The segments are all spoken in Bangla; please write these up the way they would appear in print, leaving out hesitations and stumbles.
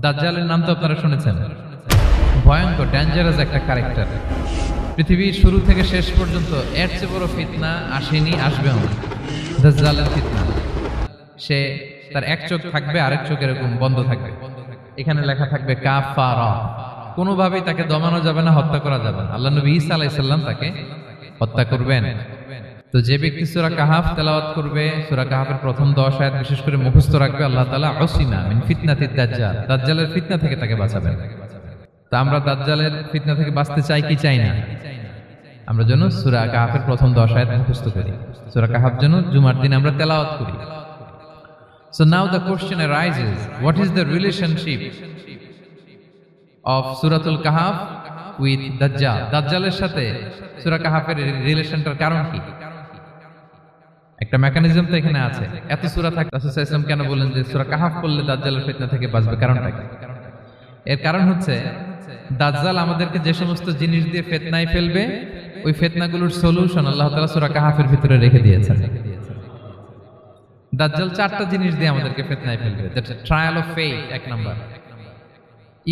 দাজ্জালের নাম তো আপনারা শুনেছেন, ভয়ঙ্কর ডেঞ্জারাস একটা ক্যারেক্টার। পৃথিবীর শুরু থেকে শেষ পর্যন্ত এর চেয়ে বড় ফিতনা আসেনি, আসবেও না। দাজ্জালের ফিতনা, সে তার এক চোখ থাকবে, আরেক চোখ এরকম বন্ধ থাকবে, এখানে লেখা থাকবে কাফারা। কোনোভাবেই তাকে দমানো যাবে না, হত্যা করা যাবে না। আল্লাহ নবী ঈসা আলাইহিস সালাম তাকে হত্যা করবেন। তো যে ব্যক্তি সূরা কাহাফ তেলাওয়াত করবে, সূরা কাহাফের প্রথম 10 আয়াত বিশেষ করে মুখস্থ রাখবে, আল্লাহ তাআলা উসিমা মিন ফিতনাতিদ দাজ্জাল, দাজ্জালের ফিতনা থেকে তাকে বাঁচাবেন। তা আমরা দাজ্জালের ফিতনা থেকে বাঁচতে চাই কি চাই না? আমরা যেন সূরা কাহাফের প্রথম 10 আয়াত মুখস্থ করি, সূরা কাহাফ যেন জুমার দিন আমরা তেলাওয়াত করি। So now the question arises, what is the relationship of Suratul Kahf with Dajjal? দাজ্জালের সাথে সূরা কাহাফের রিলেশনটার কারণ কি? একটা মেকানিজম তো এখানে আছে। এত সূরা থাকতে রাসূল সাল্লাল্লাহু আলাইহি ওয়াসাল্লাম কেন বলেন যে সূরা কাহাফ পড়লে দাজ্জালের ফিতনা থেকে বাঁচবে? কারণটা কি? এর কারণ হচ্ছে দাজ্জাল আমাদেরকে যে সমস্ত জিনিস দিয়ে ফিতনায় ফেলবে, ওই ফিতনাগুলোর সলিউশন আল্লাহ তাআলা সূরা কাহাফের ভিতরে রেখে দিয়েছেন। দাজ্জাল 4টা জিনিস দিয়ে আমাদেরকে ফিতনায় ফেলবে। দ্যাটস ট্রায়াল অফ ফেথ, এক নাম্বার।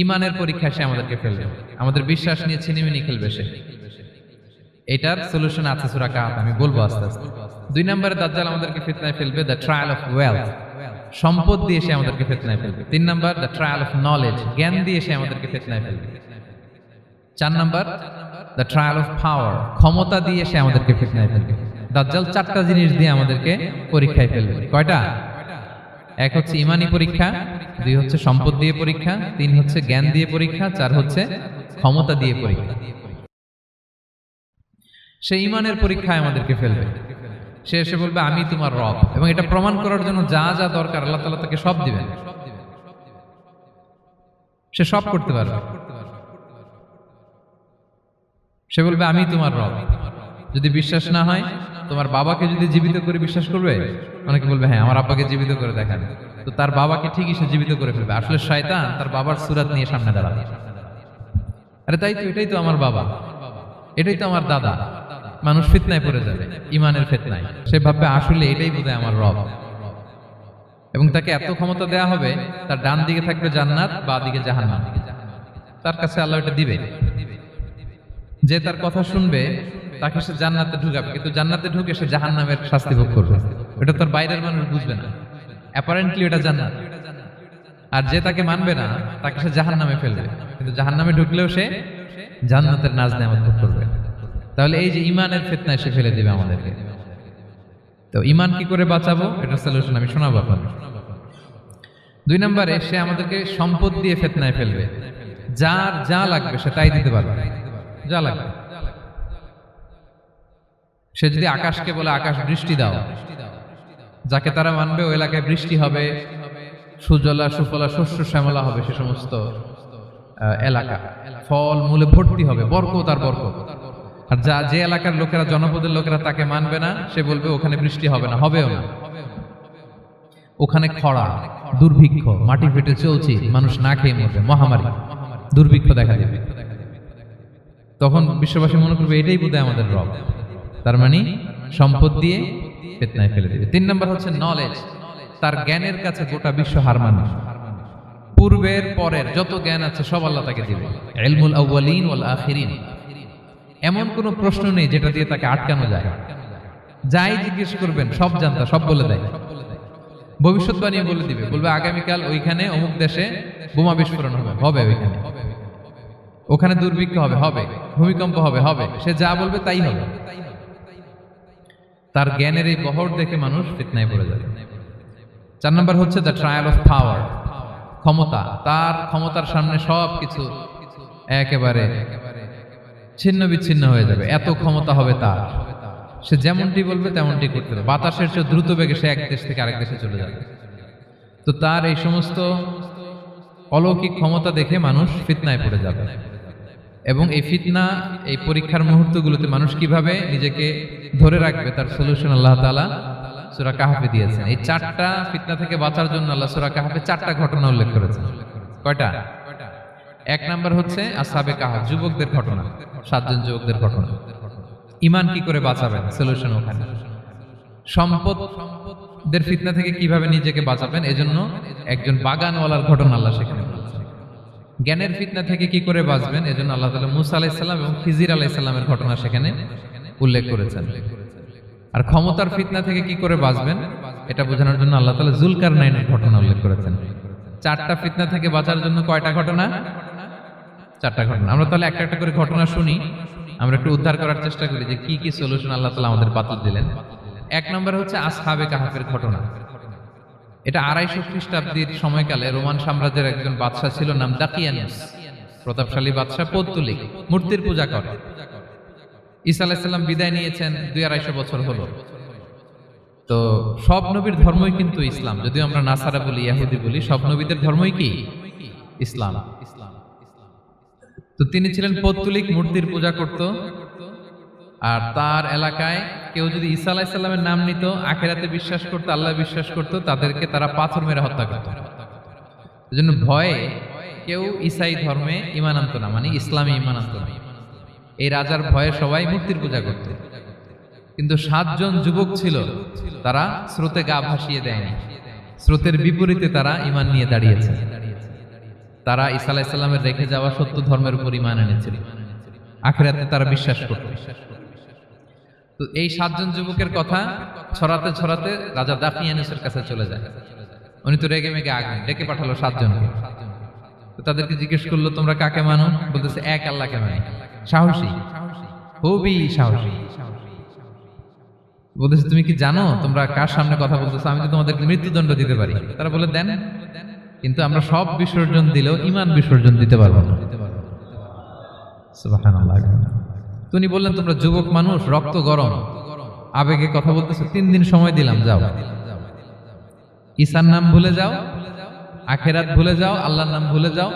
ঈমানের পরীক্ষায় সে আমাদেরকে ফেলবে, আমাদের বিশ্বাস নিয়ে ছিনিমিনি খেলবে সে। এটার সলিউশন আছে সূরা কাহাফ, আমি বলবো আস্তে আস্তে। 2 নম্বরে দাজ্জাল আমাদেরকে ফিতনায় ফেলবে, দ্য ট্রায়াল অফ ওয়েলথ, সম্পদ দিয়ে সে আমাদেরকে ফিতনায় ফেলবে। 3 নম্বর দ্য ট্রায়াল অফ নলেজ, জ্ঞান দিয়ে সে আমাদেরকে ফিতনায় ফেলবে। 4 নম্বর দ্য ট্রায়াল অফ পাওয়ার, ক্ষমতা দিয়ে সে আমাদেরকে ফিতনায় ফেলবে। দাজ্জাল 4টা জিনিস দিয়ে আমাদেরকে পরীক্ষায় ফেলবে। কয়টা? 1 হচ্ছে ঈমানি পরীক্ষা, 2 হচ্ছে সম্পদ দিয়ে পরীক্ষা, 3 হচ্ছে জ্ঞান দিয়ে পরীক্ষা, 4 হচ্ছে ক্ষমতা দিয়ে পরীক্ষা। সে ঈমানের পরীক্ষায় আমাদেরকে ফেলবে। সে এসে বলবে আমি তোমার রব, এবং এটা প্রমাণ করার জন্য যা যা দরকার আল্লাহ তাআলা তাকে সব দিবেন। সে সব করতে পারবে। সে বলবে আমি তোমার রব। যদি বিশ্বাস না হয়, তোমার বাবাকে যদি জীবিত করে বিশ্বাস করবে? অনেকে বলবে হ্যাঁ আমার আব্বাকে জীবিত করে দেখান। তো তার বাবাকে ঠিকই সে জীবিত করে ফেলবে। আসলে শয়তান তার বাবার সূরত নিয়ে সামনে দাঁড়াবে। আরে তাই তো, এটাই তো আমার বাবা, এটাই তো আমার দাদা। মানুষ ফিতনায় পড়ে যাবে, ঈমানের ফিতনায়। সে ভাববে আসলে এটাই বোধহয় আমার রব, এবং তাকে এত ক্ষমতা দেয়া হবে, তার ডান দিকে থাকবে জান্নাত, বাঁ দিকে জাহান্নাম। তার কাছে আল্লাহ এটা দিবে। যে তার কথা শুনবে তাকে সে জান্নাতে ঢুকাবে, কিন্তু জান্নাতে ঢুকে সে জাহান্নামের শাস্তি ভোগ করবে। এটা তার বাইরের মানুষ বুঝবে না, অ্যাপারেন্টলি এটা জান্নাত। আর যে তাকে মানবে না তাকে সে জাহান্নামে ফেলবে, কিন্তু জাহান্নামে ঢুকলেও সে জান্নাতের নাজ নেয়ামত ভোগ করবে। তাহলে এই যে ঈমানের ফিতনায় সে ফেলে দিবে আমাদেরকে। তো ঈমান কি করে বাঁচাবো, এটার সলিউশন আমি শোনাবো আপনাদের। 2 নম্বরে সে আমাদেরকে সম্পদ দিয়ে ফিতনায় ফেলবে। যার যা লাগবে সে তাই দিতে পারবে, যা লাগবে। সে যদি আকাশকে বলে আকাশ বৃষ্টি দাও, যাকে তারা মানবে ওই এলাকায় বৃষ্টি হবে, সুজলা সুফলা শস্য শ্যামলা হবে সে সমস্ত এলাকা, ফল মূলে ভর্তি হবে, বরকত আর বরকত। আর যে এলাকার লোকেরা, জনপদের লোকেরা তাকে মানবে না, সে বলবে ওখানে বৃষ্টি হবে না, হবেও না। ওখানে খরা, দুর্ভিক্ষ, মাটি ফেটে চলছে, মানুষ না খেয়ে মরবে, মহামারী, দুর্ভিক্ষ দেখা দেবে। তখন বিশ্ববাসী মনে করবে এটাই বোধহয় আমাদের রব। তার মানে সম্পদ দিয়ে ফিতনায় ফেলে দেবে। 3 নম্বর হচ্ছে নলেজ, তার জ্ঞানের কাছে গোটা বিশ্ব হার মানবে। পূর্বের পরের যত জ্ঞান আছে সব আল্লাহ তাকে দিবে। ইলমুল আউয়ালিন ওয়াল আখিরিন, এমন কোন প্রশ্ন নেই যেটা দিয়ে তাকে আটকানো যায়। যাই জিজ্ঞেস করবেন সব জানতা, সব বলে দেয়। ভবিষ্যৎবাণী বলে দিবে, বলবে আগামীকাল ওইখানে অমুক দেশে বোমা বিস্ফোরণ হবে, হবে ওইখানে, ওখানে দুর্ভিক্ষ হবে, হবে, ভূমিকম্প হবে, হবে। সে যা বলবে তাই হবে। তার জ্ঞানের এই বহর দেখে মানুষ ফিতনায় পড়ে যাবে। 4 নম্বর হচ্ছে দ্য ট্রায়াল অফ পাওয়ার, ক্ষমতা। তার ক্ষমতার সামনে সবকিছু একেবারে ছিন্ন বিচ্ছিন্ন হয়ে যাবে, এত ক্ষমতা হবে তার। সে যেমনটি বলবে তেমনটি করতে হবে। বাতাসের চেয়ে দ্রুত বেগে সে এক দেশ থেকে আরেক দেশে চলে যাবে। তো তার এই সমস্ত অলৌকিক ক্ষমতা দেখে মানুষ ফিতনায় পড়ে যাবে। এবং এই ফিতনা, এই পরীক্ষার মুহূর্তগুলোতে মানুষ কিভাবে নিজেকে ধরে রাখবে তার সলিউশন আল্লাহ তাআলা সূরা কাহফে দিয়েছেন। এই 4টা ফিতনা থেকে বাঁচার জন্য আল্লাহ সূরা কাহফে 4টা ঘটনা উল্লেখ করেছেন। কয়টা? 1 নাম্বার হচ্ছে আসহাবে কাহফ, যুবকদের ঘটনা, 7 জন যুবকদের ঘটনা। ঈমান কি করে বাঁচাবেন, সলিউশন ওখানে। সম্পদ দের ফিতনা থেকে কিভাবে নিজেকে বাঁচাবেন, এজন্য একজন বাগানওয়ালার ঘটনা আল্লাহ সেখানে বলেছেন। জ্ঞানের ফিতনা থেকে কি করে বাঁচবেন, এজন্য আল্লাহ তাআলা মুসা আলাইহিস সালাম এবং খিজির আলাইহিস সালামের ঘটনা সেখানে উল্লেখ করেছেন। আর ক্ষমতার ফিতনা থেকে কি করে বাঁচবেন এটা বোঝানোর জন্য আল্লাহ তাআলা যুলকারনাইনের ঘটনা উল্লেখ করেছেন। চারটা ফিতনা থেকে বাঁচার জন্য কয়টা ঘটনা? চারটা ঘটনা। আমরা তাহলে একটা একটা করে ঘটনা শুনি, আমরা একটু উদ্ধার করার চেষ্টা করি যে কি কি সলিউশন আল্লাহ তাআলা আমাদের বাতলে দিলেন। এক নম্বর হচ্ছে আসহাবে কাহাফের ঘটনা। এটা 250 খ্রিস্টাব্দের সময়কালে রোমান সাম্রাজ্যের একজন বাদশা ছিল, নাম দাকিয়ানুস। প্রতাপশালী বাদশা, পৌত্তলিক, মূর্তির পূজা করে। ঈসা আলাইহিস সালাম বিদায় নিয়েছেন 200-250 বছর হলো। তো সব নবীর ধর্মই কিন্তু ইসলাম, যদিও আমরা নাসারা বলি, ইহুদি বলি, সব নবীদের ধর্মই কি ইসলাম। তো তিনি ছিলেন পৌত্তলিক, মূর্তির পূজা করত। আর তার এলাকায় কেউ যদি ঈসা আলাইহিস সালামের নাম নিত, আখিরাতে বিশ্বাস করত, আল্লাহ বিশ্বাস করত, তাদেরকে তারা পাথর মেরে হত্যা করত। এজন্য ভয়ে কেউ ঈসাই ধর্মে ঈমান আনতো না, মানে ইসলামে ঈমান আনতো না। এই রাজার ভয়ে সবাই মূর্তির পূজা করত। কিন্তু 7 জন যুবক ছিল, তারা স্রোতে গা ভাসিয়ে দেয়নি, স্রোতের বিপরীতে তারা ঈমান নিয়ে দাঁড়িয়েছে। তারা ঈসা আলাইহিস সালামের রেখে যাওয়া সত্য ধর্মের উপর ঈমান এনেছিল, আখিরাতে তারা বিশ্বাস করত। তো এই 7 জন যুবকের কথা ছড়াতে ছড়াতে রাজা দাকিয়ানুসের কাছে চলে যায়। উনি তো রেগে মেগে আগে ডেকে পাঠালো 7 জনকে। তো তাদেরকে জিজ্ঞেস করলো, তোমরা কাকে মানো? বলতেছে এক আল্লাহকে মানি। সাহসী, খুবই সাহসী। বলতেছে তুমি কি জানো তোমরা কার সামনে কথা বলতেছো? আমি তো তোমাদেরকে মৃত্যুদণ্ড দিতে পারি। তারা বলে দেন, কিন্তু আমরা সব বিসর্জন দিলেও ঈমান বিসর্জন দিতে পারবো না। সুবহানাল্লাহ। তিনি বললেন, তোমরা যুবক মানুষ, রক্ত গরম, আবেগে কথা বলতেছো, 3 দিন সময় দিলাম, যাও ঈসার নাম ভুলে যাও, আখিরাত ভুলে যাও, আল্লাহর নাম ভুলে যাও।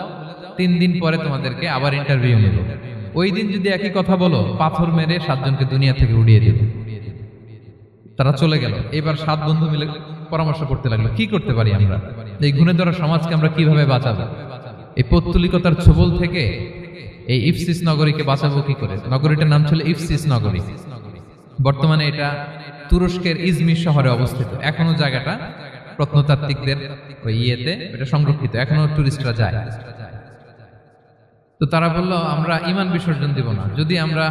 3 দিন পরে তোমাদেরকে আবার ইন্টারভিউ নেব। ওই দিন যদি একই কথা বলো, পাথর মেরে 7 জনকে দুনিয়া থেকে উড়িয়ে দেব। তারা চলে গেল। এবার 7 বন্ধু মিলে পরামর্শ করতে লাগলো, কি করতে পারি আমরা, এই গুণে ধরা সমাজকে আমরা কিভাবে বাঁচাবো, এই পৌত্তলিকতার ছোবল থেকে এই ইফসিস নগরীকে বাঁচাবো কি করে। নগরীটার নাম ছিল ইফসিস নগরী। বর্তমানে এটা তুরস্কের ইজমির শহরে অবস্থিত। এখনো জায়গাটা প্রত্নতাত্ত্বিকদের ওই ইয়েতে এটা সংরক্ষিত, এখনো টুরিস্টরা যায়। তো তারা বলল, আমরা ঈমান বিসর্জন দিব না, যদি আমরা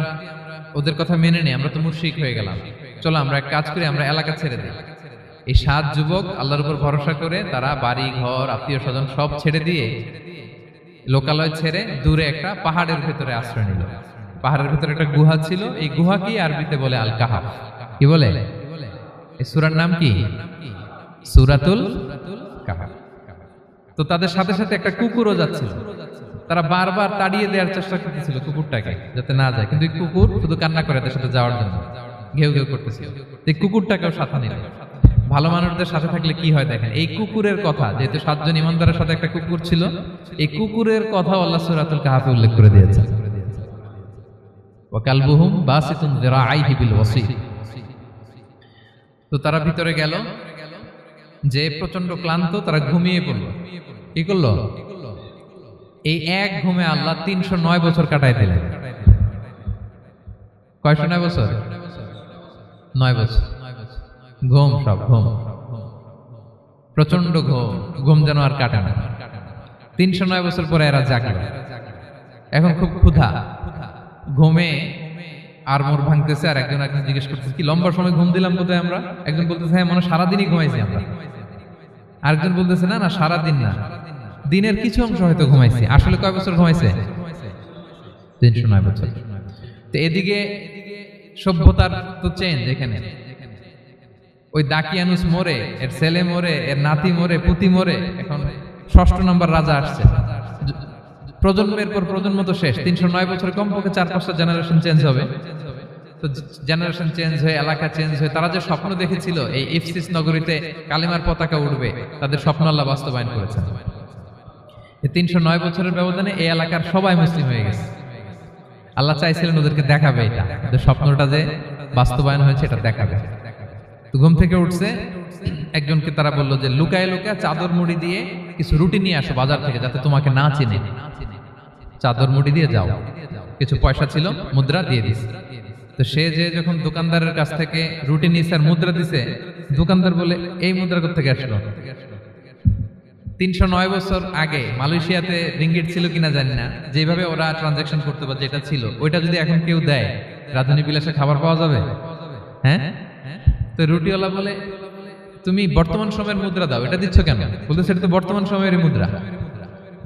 ওদের কথা মেনে নিই আমরা তো মুশরিক হয়ে গেলাম, চলো আমরা এক কাজ করি, আমরা এলাকা ছেড়ে দিই। এই 7 যুবক আল্লাহর উপর ভরসা করে তারা বাড়ি ঘর আত্মীয় স্বজন সব ছেড়ে দিয়ে, লোকালয় ছেড়ে দূরে একটা পাহাড়ের ভেতরে আশ্রয় নিল। পাহাড়ের ভেতরে একটা গুহা ছিল, এই গুহা কি আরবিতে বলে আল কাহাফ। কি বলে? এই সূরার নাম কি? সূরাতুল কাহাফ। তো তাদের সাথে সাথে একটা কুকুরও যাচ্ছিল। তারা বারবার তাড়িয়ে দেওয়ার চেষ্টা করতেছিল কুকুরটাকে, যাতে না যায়, কিন্তু কুকুর শুধু কান্না করে তাদের সাথে যাওয়ার জন্য, ঘেউ ঘেউ করতেছিল। এই কুকুরটাকেও সাথে নিল। ভালো মানুষদের সাথে থাকলে কি হয় দেখেন, এই কুকুরের কথা, যেহেতু 7 জন ইমানদারের সাথে একটা কুকুর ছিল, এই কুকুরের কথা আল্লাহ সূরাতুল কাহাফে উল্লেখ করে দিয়েছেন। ওয়া কালবুহুম বাসিতুন যিরাআইহি বিল ওয়াসিল। তো তারা ভিতরে গেল, যে প্রচন্ড ক্লান্ত, তারা ঘুমিয়ে পড়ল। কি করলো? এই এক ঘুমে আল্লাহ 309 বছর কাটায় দিলেন। কয়শো 9 বছর? 9 বছর ঘুম, সব ঘুম, প্রচন্ড ঘুম, ঘুম যেন আর কাটে না। 309 বছর পরে এরা জাগলো। এখন খুব ক্ষুধা, ঘুমে আর মোর ভাঙতেছে। আর একজন জিজ্ঞেস করতেছে, কি লম্বা সময় ঘুম দিলাম কোথায় আমরা? একজন বলতেছে, হ্যাঁ মনে সারাদিনই ঘুমাইছি আমরা। আরেকজন বলতেছে, না না সারাদিন না, দিনের কিছু অংশ হয়তো ঘুমাইছি। আসলে কয় বছর ঘুমাইছে? 309 বছর। তো এদিকে সভ্যতার তো চেঞ্জ। এখানে ওই দাকিয়ানুস মরে, এর ছেলে মরে, এর নাতি মরে, পুতি মরে, এখন 6ষ্ঠ নম্বর রাজা আসছে। প্রজন্মের পর প্রজন্ম তো শেষ। 309 বছর কমপক্ষে 4-5টা জেনারেশন চেঞ্জ হবে। তো জেনারেশন চেঞ্জ হয়ে, এলাকা চেঞ্জ হয়ে, তারা যে স্বপ্ন দেখেছিল এই ইফসিস নগরীতে কালিমার পতাকা উঠবে, তাদের স্বপ্ন আল্লাহ বাস্তবায়ন করেছেন। 309 বছরের ব্যবধানে এই এলাকার সবাই মুসলিম হয়ে গেছে। আল্লাহ চাইছিলেন ওদেরকে দেখাবে এটা, যে স্বপ্নটা যে বাস্তবায়ন হয়েছে এটা দেখাবে। তো ঘুম থেকে উঠছে, একজনকে তারা বললো যে লুকায় লুকায় চাদর মুড়ি দিয়ে কিছু রুটি নিয়ে আসো বাজার থেকে, যাতে তোমাকে না চিনে। চাদর মুড়ি দিয়ে যাও। কিছু পয়সা ছিল, মুদ্রা দিয়ে দিস। তো সে যে যখন দোকানদারের কাছ থেকে রুটি নিছে আর মুদ্রা দিছে, দোকানদার বলে এই মুদ্রা কোত্থেকে আসলো? 309 বছর আগে মালয়েশিয়াতে রিঙ্গিট ছিল কিনা জানি না, যেভাবে ওরা ট্রানজাকশন করতে পারে যেটা ছিল ওইটা যদি এখন কেউ দেয়, রাজধানী বিলাসে খাবার পাওয়া যাবে? হ্যাঁ। তো রুটিওয়ালা বলে তুমি বর্তমান সময়ের মুদ্রা দাও, এটা দিচ্ছ কেন? বলতেছে এটা তো বর্তমান সময়ের মুদ্রা।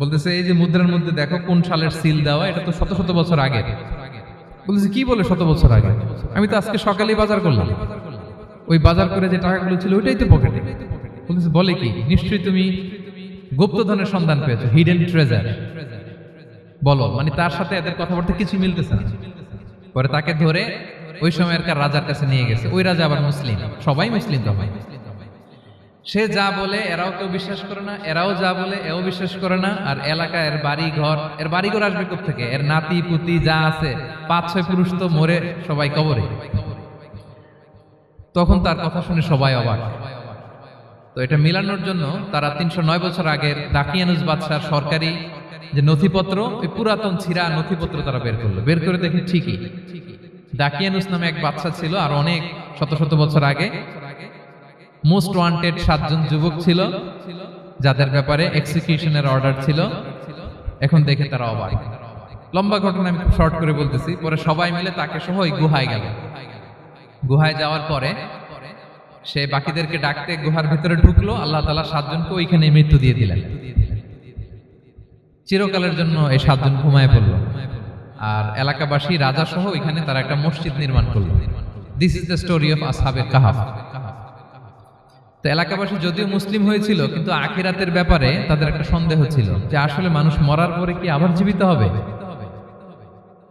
বলতেছে এই যে মুদ্রার মধ্যে দেখো কোন সালের সিল দেওয়া, এটা তো শত শত বছর আগে। বলতেছে কি বলে শত বছর আগে? আমি তো আজকে সকালেই বাজার করলাম, ওই বাজার করে যে টাকাগুলো ছিল ওইটাই তো পকেটে। বলতেছে বলে কি? নিশ্চয়ই তুমি গুপ্তধনের সন্ধান পেয়েছো, হিডেন ট্রেজার। বলো, মানে তার সাথে এদের কথাবার্তা কিছু মিলতেছে না। পরে তাকে ধরে ওই সময়কার রাজার কাছে নিয়ে গেছে। ওই রাজা আবার মুসলিম, সবাই মুসলিম তখন। সে যা বলে এরাও কেউ বিশ্বাস করে না, এরাও যা বলে এও বিশ্বাস করে না। আর এলাকা এর বাড়িঘর আসবে কোত্থেকে? এর নাতি পুতি যা আছে 5-6 পুরুষ তো মরে সবাই কবরে। তখন তার কথা শুনে সবাই অবাক। তো এটা মিলানোর জন্য তারা 309 বছর আগের দাকিয়ানুস বাদশার সরকারি যে নথিপত্র, ওই পুরাতন ছিঁড়া নথিপত্র তারা বের করলো। বের করে দেখে ঠিকই দাকিয়ানুস নামে এক বাদশা ছিল, আর অনেক শত শত বছর আগে মোস্ট ওয়ান্টেড 7 জন যুবক ছিল, যাদের ব্যাপারে এক্সিকিউশনের অর্ডার ছিল। এখন দেখে তারা অবাক। লম্বা ঘটনা আমি খুব শর্ট করে বলতেছি। পরে সবাই মিলে তাকে সহ ওই গুহায় গেল। গুহায় যাওয়ার পরে সে বাকিদেরকে ডাকতে গুহার ভিতরে ঢুকলো। আল্লাহ তাআলা 7 জনকে ওইখানে মৃত্যু দিয়ে দিলেন। চিরকালের জন্য এই 7 জন ঘুমায় পড়লো। আর এলাকাবাসী রাজা সহ ওইখানে তারা একটা মসজিদ নির্মাণ করলো। This is the story of আসহাবে কাহাফ। তো এলাকাবাসী যদিও মুসলিম হয়েছিল, কিন্তু আখিরাতের ব্যাপারে তাদের একটা সন্দেহ ছিল যে আসলে মানুষ মরার পরে কি আবার জীবিত হবে?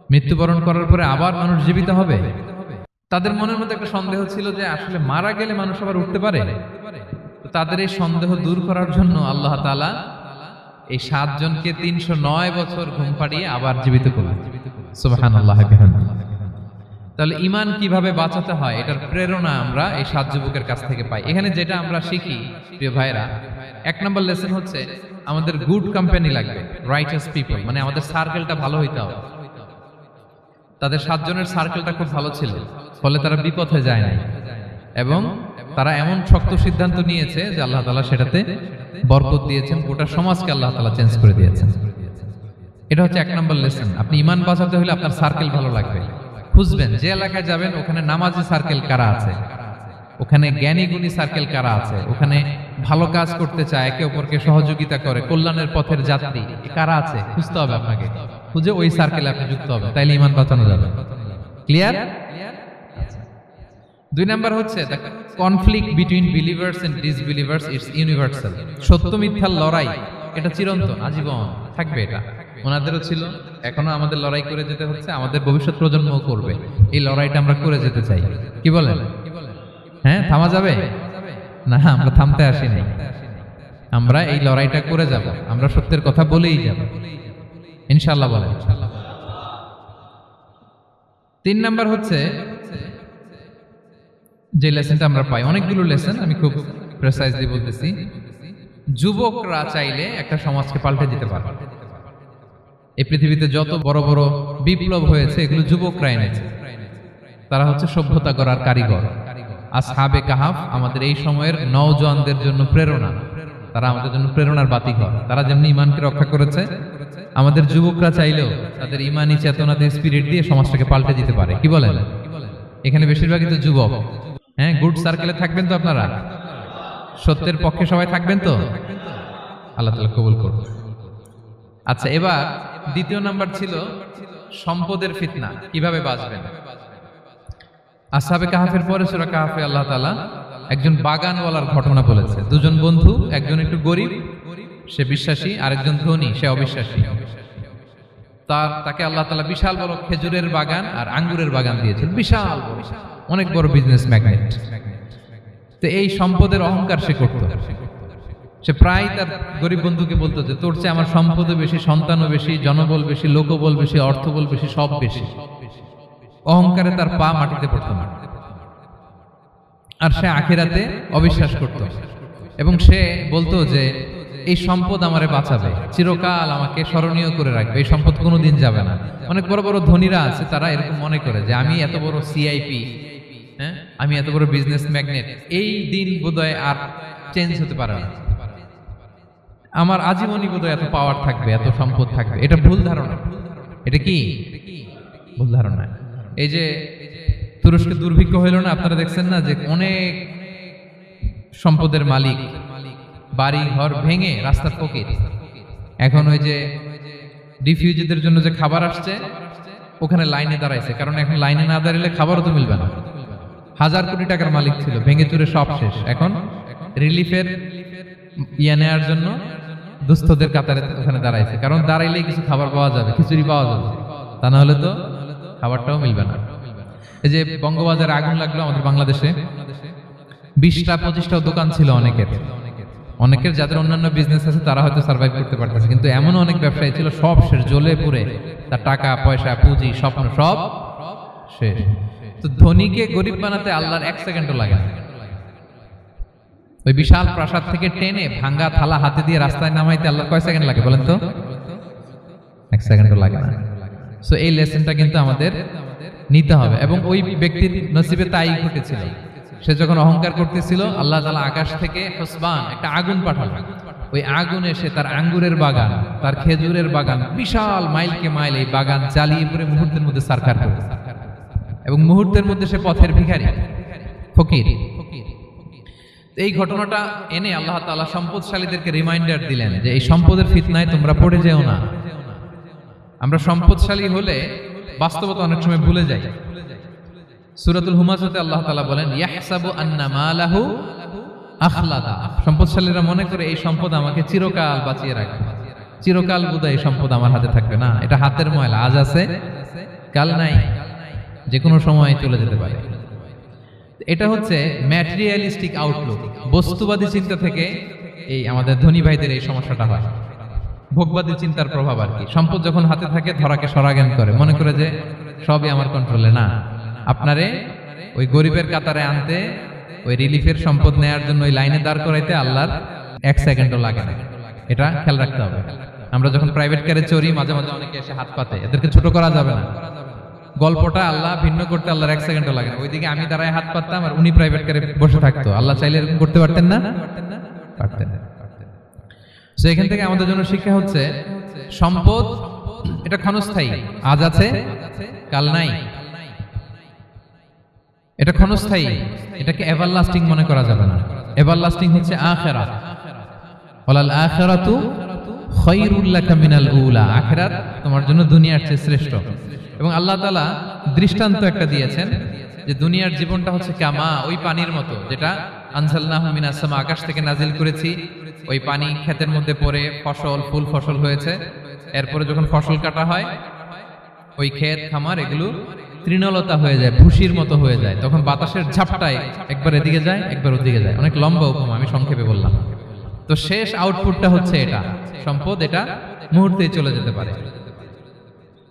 মৃত্যুবরণ করার পরে আবার মানুষ জীবিত হবে? তাদের মনের মধ্যে একটা সন্দেহ ছিল যে আসলে মারা গেলে মানুষ আবার উঠতে পারে। তো তাদের এই সন্দেহ দূর করার জন্য আল্লাহ তাআলা এই 7 জনকে 309 বছর ঘুম পাড়িয়ে আবার জীবিত করলেন। সুবহানাল্লাহ বিহামদিহি। তাহলে ঈমান কিভাবে বাঁচাতে হয় এটার প্রেরণা আমরা এই 7 যুবকের কাছ থেকে পাই। এখানে যেটা আমরা শিখি প্রিয় ভাইরা, 1 নম্বর লেসন হচ্ছে আমাদের গুড কোম্পানি লাগবে, রাইটাস পিপল, মানে আমাদের সার্কেলটা ভালো হইতে হবে। তাদের 7 জনের সার্কেলটা খুব ভালো ছিল, ফলে তারা বিপথে যায় না, এবং তারা এমন শক্ত সিদ্ধান্ত নিয়েছে যে আল্লাহ তাআলা সেটাতে বরকত দিয়েছেন, গোটা সমাজকে আল্লাহ তাআলা চেঞ্জ করে দিয়েছেন। এটা হচ্ছে 1 নম্বর লেসন। আপনি ঈমান বাঁচাতে হলে আপনার সার্কেল ভালো লাগবে। খুঁজবেন যে এলাকায় যাবেন ওখানে নামাজি সার্কেল কারা আছে, ওখানে জ্ঞানী গুণী সার্কেল কারা আছে, ওখানে ভালো কাজ করতে চায়, একে অপরকে সহযোগিতা করে, কল্যাণের পথের যাত্রী কারা আছে খুঁজতে হবে আপনাকে। খুঁজে ওই সার্কেলে আপনি যুক্ত হবে, তাইলে ঈমান বাঁচানো যাবে। ক্লিয়ার? 2 নাম্বার হচ্ছে the conflict between believers and disbelievers it's universal. সত্য মিথ্যার লড়াই এটা চিরন্তন, আজীবন থাকবে। এটা ওনাদেরও ছিল, এখনো আমাদের লড়াই করে যেতে হচ্ছে, আমাদের ভবিষ্যৎ প্রজন্মও করবে। এই লড়াইটা আমরা করে যেতে চাই। কি বলেন? হ্যাঁ, থামা যাবে না? আমরা থামতে আসি নাই, আমরা এই লড়াইটা করে যাব। আমরা সত্যের কথা বলেই যাব ইনশাআল্লাহ। বলেন। 3 নাম্বার হচ্ছে যে লেসনটা আমরা পাই, অনেকগুলো লেসন, আমি খুব প্রেসাইজলি বলতেছি। যুবকরা চাইলে একটা সমাজকে পাল্টে দিতে পারে। এই পৃথিবীতে যত বড় বড় বিপ্লব হয়েছে এগুলো যুবকরা এনেছে। তারা হচ্ছে সভ্যতা গড়ার কারিগর। আসহাবে কাহাফ আমাদের এই সময়ের নওজোয়ানদের জন্য প্রেরণা। তারা আমাদের জন্য প্রেরণার বাতিঘর। তারা যেমনি ঈমানকে রক্ষা করেছে, আমাদের যুবকরা চাইলেও তাদের ঈমানি চেতনাতে স্পিরিট দিয়ে সমাজটাকে পাল্টে দিতে পারে। কি বলেন? এখানে বেশিরভাগই তো যুবক। হ্যাঁ, গুড সার্কেলে থাকবেন তো আপনারা? সত্যের পক্ষে সবাই থাকবেন তো? আল্লাহ তাআলা কবুল করুন। আচ্ছা, এবার 2 নাম্বার ছিল সম্পদের ফিতনা, কিভাবে বাঁচবেন। আসহাবে কাহাফের পরে সূরা কাহাফে আল্লাহ তাআলা একজন বাগানওয়ালার ঘটনা বলেছে। 2 জন বন্ধু, একজন একটু গরিব, সে বিশ্বাসী, আরেকজন ধনী, সে অবিশ্বাসী। তাকে আল্লাহ তাআলা বিশাল বড় খেজুরের বাগান আর আঙ্গুরের বাগান দিয়েছেন, বিশাল বড়, অনেক বড় বিজনেস ম্যাগনেট। তো এই সম্পদের অহংকার সে করত। সে প্রায় তার গরিব বন্ধুকে বলতো যে তোর চেয়ে আমার সম্পদও বেশি, সন্তানও বেশি, জনবল বেশি, লোকবল বেশি, অর্থবল বেশি, সব বেশি। অহংকারে তার পা মাটিতে পড়তো না। আর সে আখিরাতে অবিশ্বাস করত, এবং সে বলতো যে এই সম্পদ আমারে বাঁচাবে, চিরকাল আমাকে স্মরণীয় করে রাখবে, এই সম্পদ কোনোদিন যাবে না। অনেক বড় বড় ধনীরা আছে, তারা এরকম মনে করে যে আমি এত বড় সিআইপি, হ্যাঁ, আমি এত বড় বিজনেস ম্যাগনেট, এই দিন বোধহয় আর চেঞ্জ হতে পারে না, আমার আজীবনই বোধহয় এত পাওয়ার থাকবে, এত সম্পদ থাকবে। এটা ভুল ধারণা। এটা কি ভুল ধারণা? এই যে তুরস্কে দুর্ভিক্ষ হইল না, আপনারা দেখছেন না যে অনেক সম্পদের মালিক বাড়ি ঘর ভেঙে রাস্তার ফকির। এখন ওই যে রিফিউজিদের জন্য যে খাবার আসছে, ওখানে লাইনে দাঁড়াইছে, কারণ এখন লাইনে না দাঁড়ালে খাবারও তো মিলবে না। 1000 কোটি টাকার মালিক ছিল, ভেঙে চুরে সব শেষ। এখন রিলিফের নেওয়ার জন্য দুস্থদের কাতারে ওখানে দাঁড়াইছে, কারণ দাঁড়াইলেই কিছু খাবার পাওয়া যাবে, খিচুড়ি পাওয়া যাবে, তা না হলে তো খাবারটাও মিলবে না। এই যে বঙ্গবাজারে আগুন লাগলো আমাদের বাংলাদেশে, 20টা-25টা দোকান ছিল অনেকের যাদের অন্যান্য বিজনেস আছে তারা হয়তো সার্ভাইভ করতে পারতেছে, কিন্তু এমন অনেক ব্যবসায়ী ছিল সব শেষ, জ্বলে পুড়ে তার টাকা পয়সা পুঁজি স্বপ্ন সব শেষ। তো ধনীকে গরিব বানাতে আল্লাহর 1 সেকেন্ডও লাগে না। ওই বিশাল প্রাসাদ থেকে টেনে ভাঙ্গা থালা হাতে দিয়ে রাস্তায় নামাইতে আল্লাহর কয় সেকেন্ড লাগে বলেন তো? 1 সেকেন্ডও লাগে না। সো এই লেসনটা কিন্তু আমাদের নিতে হবে। এবং ওই ব্যক্তির নসিবে তাই ঘটেছিল, সে যখন অহংকার করতেছিল আল্লাহ তাআলা আকাশ থেকে হুসবান একটা আগুন পাঠালো। ওই আগুন এসে তার আঙ্গুরের বাগান, তার খেজুরের বাগান, বিশাল মাইলকে মাইল এই বাগান জ্বালিয়ে পুরো মুহূর্তের মধ্যে সারখার করে, এবং মুহূর্তের মধ্যে সে পথের ভিখারি, ফকির। এই ঘটনাটা এনে আল্লাহ তাআলা সম্পদশালীদেরকে রিমাইন্ডার দিলেন যে এই সম্পদের ফিতনায় তোমরা পড়ে যেও না। আমরা সম্পদশালী হলে বাস্তবতা অনেক সময় ভুলে যাই। সূরাতুল হুমাযাতে আল্লাহ তাআলা বলেন ইয়াহসাবু আন্না মালাহু আখলাদা, সম্পদশালীরা মনে করে এই সম্পদ আমাকে চিরকাল বাঁচিয়ে রাখবে, চিরকাল বোধহয় এই সম্পদ আমার হাতে থাকবে। না, এটা হাতের ময়লা, আজ আছে কাল নাই, যে কোনো সময় চলে যেতে পারে। এটা হচ্ছে ম্যাটেরিয়ালিস্টিক আউটলুক, বস্তুবাদী চিন্তা থেকে এই আমাদের ধনী ভাইদের এই সমস্যাটা হয়, ভোগবাদী চিন্তার প্রভাব আর কি। সম্পদ যখন হাতে থাকে ধরাকে সরাজ্ঞান করে, মনে করে যে সবই আমার কন্ট্রোলে। না, আপনারে ওই গরিবের কাতারে আনতে, ওই রিলিফের সম্পদ নেয়ার জন্য ওই লাইনে দাঁড় করাইতে আল্লাহর 1 সেকেন্ডও লাগে না। এটা খেয়াল রাখতে হবে। আমরা যখন প্রাইভেট কারে চড়ি, মাঝে মাঝে অনেকে এসে হাত পাতে, এদেরকে ছোট করা যাবে না। গল্পটা আল্লাহ ভিন্ন করতে আল্লাহর 1 সেকেন্ডও লাগে না। ওইদিকে আমি দাঁড়ায় হাত পাততাম আর উনি প্রাইভেট কারে বসে থাকতো, আল্লাহ চাইলে এরকম করতে পারতেন না? পারতেন। তো এখান থেকে আমাদের জন্য শিক্ষা হচ্ছে সম্পদ এটা ক্ষণস্থায়ী, আজ আছে কাল নাই, এটা ক্ষণস্থায়ী, এটাকে এভারলাস্টিং মনে করা যাবে না। এভারলাস্টিং হচ্ছে আখিরাত। ওয়ালাল আখিরাতু খায়রুল লাকা মিনাল উলা, আখিরাত তোমার জন্য দুনিয়ার চেয়ে শ্রেষ্ঠ। এবং আল্লাহ তাআলা দৃষ্টান্ত একটা দিয়েছেন যে দুনিয়ার জীবনটা হচ্ছে কামা, ওই পানির মতো যেটা আনজালনাহু মিনাস সামা, আকাশ থেকে নাজিল করেছি। ওই পানি ক্ষেতের মধ্যে পড়ে ফসল, ফুল ফসল হয়েছে, এরপরে যখন ফসল কাটা হয় ওই ক্ষেত খামার এগুলো তৃণলতা হয়ে যায়, ভুসির মতো হয়ে যায়, তখন বাতাসের ঝাপটায় একবার এদিকে যায় একবার ওদিকে যায়। অনেক লম্বা উপমা, আমি সংক্ষেপে বললাম। তো শেষ আউটপুটটা হচ্ছে এটা, সম্পদ এটা মুহূর্তেই চলে যেতে পারে।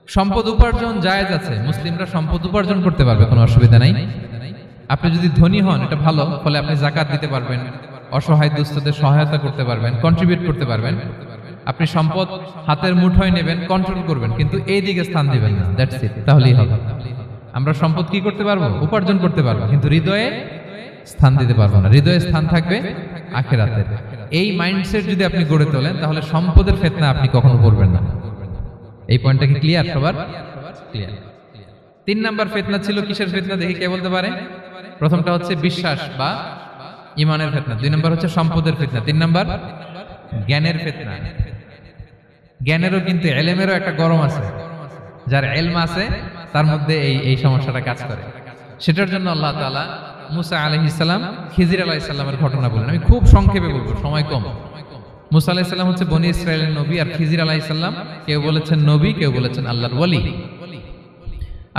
সম্পদ উপার্জন জায়েজ আছে, মুসলিমরা সম্পদ উপার্জন করতে পারবে, কোনো অসুবিধা নাই। আপনি যদি ধনী হন এটা ভালো, ফলে আপনি যাকাত দিতে পারবেন, অসহায় দুস্থদের সহায়তা করতে পারবেন, কন্ট্রিবিউট করতে পারবেন। আপনি সম্পদ হাতের মুঠোয় নেবেন, কন্ট্রোল করবেন, কিন্তু এই দিকে স্থান দিবেন না, দ্যাটস ইট, তাহলেই হবে। আমরা সম্পদ কি করতে পারবো? উপার্জন করতে পারবো, কিন্তু হৃদয়ে স্থান দিতে পারবো না। হৃদয়ে স্থান থাকবে আখিরাতের। এই মাইন্ডসেট যদি আপনি গড়ে তোলেন তাহলে সম্পদের ফিতনা আপনি কখনো পড়বেন না। এই পয়েন্টটা কি ক্লিয়ার সবার? ক্লিয়ার। 3 নাম্বার ফিতনা ছিল কিসের ফিতনা দেখি কে বলতে পারে? প্রথমটা হচ্ছে বিশ্বাস বা ঈমানের ফিতনা, 2 নাম্বার হচ্ছে সম্পদের ফিতনা, 3 নাম্বার জ্ঞানের ফিতনা। জ্ঞানেরও কিন্তু ইলমেরও একটা গরম আছে, যার ইলম আছে তার মধ্যে এই সমস্যাটা কাজ করে। সেটার জন্য আল্লাহ তাআলা মুসা আলাইহিস সালাম, খিজির আলাইহিস সালামের ঘটনা বলেন। আমি খুব সংক্ষেপে বলবো, সময় কম। মুসা আলাইহিস সালাম হচ্ছে বনি ইসরাইলের নবী, আর খিজির আলাইহিস সালাম কেউ বলেছেন নবী, কেউ বলেছেন আল্লাহর ওলি।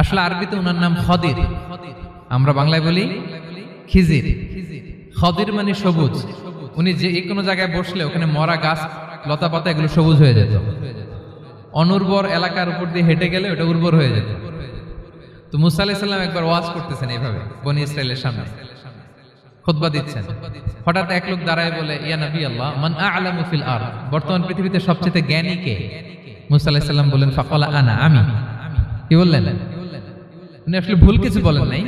আসলে আরবিতে ওনার নাম খদির, আমরা বাংলায় বলি খিজির। খদির মানে সবুজ। উনি যে কোনো জায়গায় বসলে ওখানে মরা গাছ লতা পাতা এগুলো সবুজ হয়ে যেত, অনুর্বর এলাকার উপর দিয়ে হেঁটে গেলে ওটা উর্বর হয়ে যেত। তো মুসা আলাইহিস সালাম একবার ওয়াজ করতেছেন এইভাবে বনি ইসরাইলের সামনে, খুতবা দিচ্ছেন, হঠাৎ এক লোক দাঁড়ায় বলে, ইয়া নবী আল্লাহ, মান আ'লামু ফিল আরদ, বর্তমান পৃথিবীতে সবচেয়ে জ্ঞানী কে? মুসা আলাইহিস সালাম বলেন, ফাকালা আনা, আমি। কি বললেন? উনি আসলে ভুল কিছু বলেন নাই,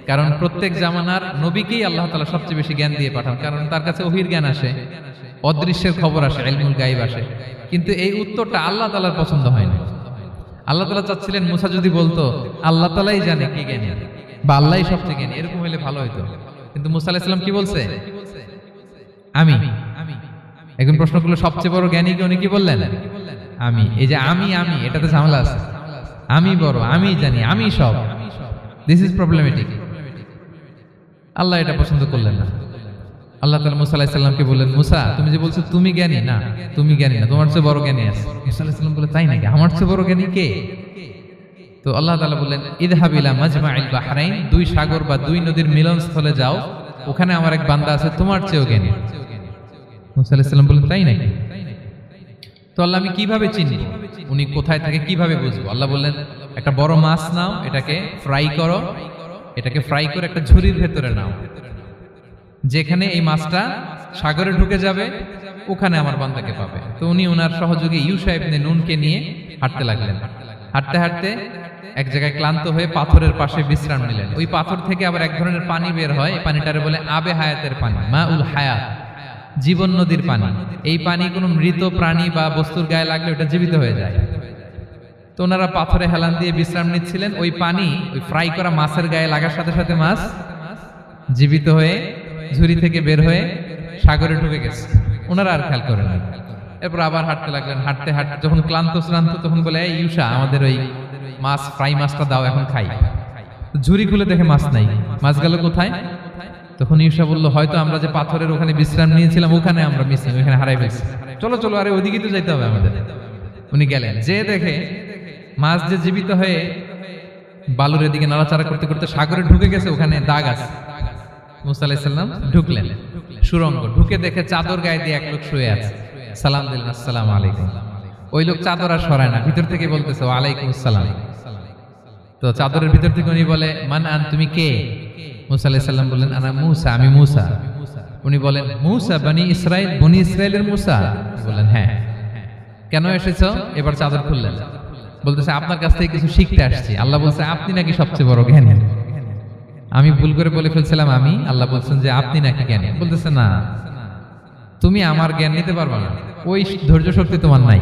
কারণ প্রত্যেক জামানার নবীকেই আল্লাহ তাআলা সবচেয়ে বেশি জ্ঞান দিয়ে পাঠান, কারণ তার কাছে ওহীর জ্ঞান আসে, অদৃশ্যের খবর আসে, ইলমুল গায়ব আসে। কিন্তু এই উত্তরটা আল্লাহ তাআলার পছন্দ হয় না। আল্লাহ তাআলা চাচ্ছিলেন মুসা যদি বলতো আল্লাহ তাআলাই জানে কে জ্ঞানী বা আল্লাহই সবচেয়ে জ্ঞানী, এরকম হলে ভালো হতো। কিন্তু মুসা আলাইহিস সালাম কি বলছে? আমি। এখন প্রশ্ন করলো সবচেয়ে বড় জ্ঞানী কে? উনি কি বললেন? আমি। এই যে আমি এটাতে ঝামেলা আছে। আমি বড়, আমি জানি, আমি সব, দিস ইজ প্রবলেমেটিক। আল্লাহ এটা পছন্দ করলেন না। আল্লাহ তাআলা মুসা আলাইহিস সালামকে বললেন, মুসা তুমি যে বলছো তুমি জ্ঞানী, না তুমি জ্ঞানী না, তোমার চেয়ে বড় জ্ঞানী আছে। মুসা আলাইহিস সালাম বলে, তাই নাকি? আমার চেয়ে বড় জ্ঞানী কে? তো আল্লাহ তাআলা বললেন, ইযহাব ইলা মাজমাইল বাহরাইন, দুই সাগর বা দুই নদীর মিলনস্থলে যাও, ওখানে আমার এক বান্দা আছে তোমার চেয়েও জ্ঞানী। মুসা আলাইহিস সালাম বললেন, তাই নাকি? তো আল্লাহ আমি কিভাবে চিনব উনি কোথায় থাকে, কিভাবে বুঝবো? আল্লাহ বললেন, একটা বড় মাছ নাও, এটাকে ফ্রাই করো, এটাকে ফ্রাই করে একটা ঝুড়ির ভেতরে নাও, যেখানে এই মাছটা সাগরে ঢুকে যাবে ওখানে আমার বান্দাকে পাবে। তো উনি ওনার সহযোগী ইউশা ইবনে নুনকে নিয়ে হাঁটতে লাগলেন। হাঁটতে হাঁটতে এক জায়গায় ক্লান্ত হয়ে পাথরের পাশে বিশ্রাম নিলেন। ওই পাথর থেকে আবার এক ধরনের পানি বের হয়, এই পানিটারে বলে আবে হায়াতের পানি, মাউল হায়াত, জীবন নদীর পানি। এই পানি কোনো মৃত প্রাণী বা বস্তুর গায়ে লাগলে ওটা জীবিত হয়ে যায়। তো ওনারা পাথরে হেলান দিয়ে বিশ্রাম নিচ্ছিলেন, ওই পানি ওই ফ্রাই করা মাছের গায়ে লাগার সাথে সাথে মাছ জীবিত হয়ে ঝুড়ি থেকে বের হয়ে সাগরে ঢুকে গেছে। ওনারা আর খেয়াল করেন না। এরপর আবার হাঁটতে লাগলেন। হাঁটতে হাঁটতে যখন ক্লান্ত শ্রান্ত, তখন বলে, এই ইউশা, আমাদের ওই মাছ ফ্রাই মাছটা দাও, এখন খাই। ঝুড়ি খুলে দেখে মাছ নাই। মাছ গেল কোথায়? তখন ইউশা বলল, হয়তো আমরা যে পাথরের ওখানে বিশ্রাম নিয়েছিলাম ওখানে আমরা মিসিং, ওখানে হারাই ফেলছি। চলো চলো, আরে ওইদিকে তো যাইতে হবে আমাদের। উনি গেলেন, যে দেখে মাছ যে জীবিত হয়ে বালুর এদিকে নাড়াচাড়া করতে করতে সাগরে ঢুকে গেছে, ওখানে দাগ আছে। মুসা আলাইহিস সালাম ঢুকলেন সুরঙ্গ, ঢুকে দেখে চাদর গায়ে দিয়ে এক লোক শুয়ে আছে। সালাম দিলেন, আসসালামু আলাইকুম। ওই লোক চাদর আর সরায় না, ভিতর থেকে বলতেছে, ওয়ালাইকুম আসসালাম। তো চাদরের ভিতর থেকে উনি বলে, মান আন, তুমি কে? মুসা আলাইহিস সালাম বললেন, আনা মুসা, আমি মুসা। উনি বলেন, মুসা বনি ইসরাইল, বনি ইসরাইলের মুসা? বললেন, হ্যাঁ। কেন এসেছো? এবার চাদর খুললেন, বলতেছে, আপনার কাছ থেকে কিছু শিখতে আসছি। আল্লাহ বলছে, আপনি নাকি সবচেয়ে বড় জ্ঞানী। আমি ভুল করে বলে ফেলছিলাম আমি, আল্লাহ বলছেন যে আপনি নাকি জ্ঞানী। বলতেছে, না, তুমি আমার জ্ঞান নিতে পারবে না, ওই ধৈর্য শক্তি তোমার নাই।